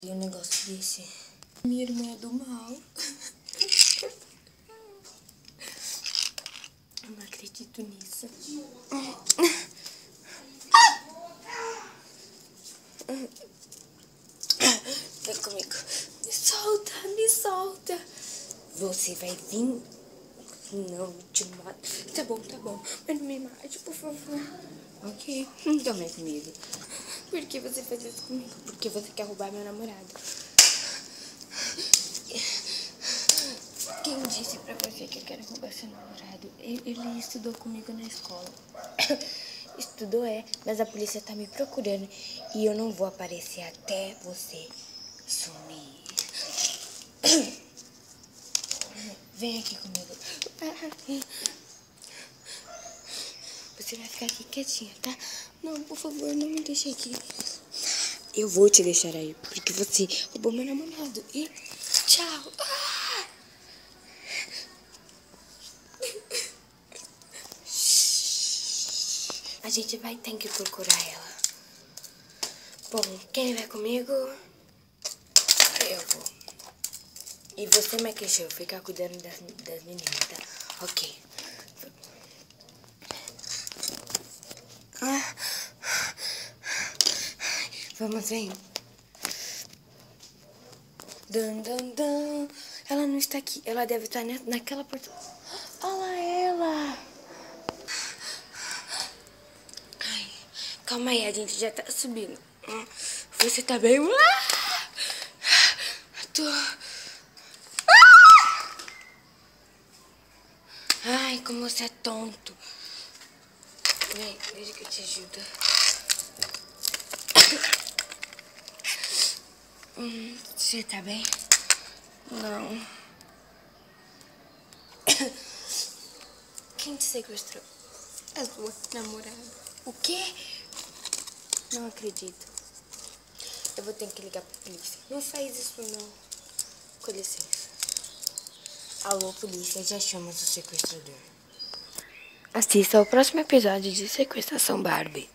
E um negócio desse. Minha irmã é do mal. Eu não acredito nisso. Vem comigo. Me solta, me solta. Você vai vir. Não te mato. Tá bom. Mas não me mate, por favor. Ok? Então vem comigo. Por que você faz isso comigo? Porque você quer roubar meu namorado. Quem disse pra você que eu quero roubar seu namorado? Ele estudou comigo na escola. Estudou, mas a polícia tá me procurando. E eu não vou aparecer até você sumir. Vem aqui comigo. Você vai ficar aqui quietinha, tá? Não, por favor, não me deixe aqui. Eu vou te deixar aí, porque você roubou meu namorado. E tchau. A gente vai ter que procurar ela. Bom, quem vai comigo? Eu vou. E você, Maquechou, fica cuidando das meninas, tá? Ok. Vamos, vem. Ela não está aqui. Ela deve estar naquela porta. Olha ela. Ai, calma aí, a gente já tá subindo. Você tá bem? Tô... Ai, como você é tonto. Vem, deixa que eu te ajudo. Você tá bem? Não. Quem te sequestrou? A sua namorada. O quê? Não acredito. Eu vou ter que ligar pra polícia. Não faz isso, não. Com licença. Alô, polícia, já chamamos o sequestrador. Assista ao próximo episódio de Sequestração Barbie.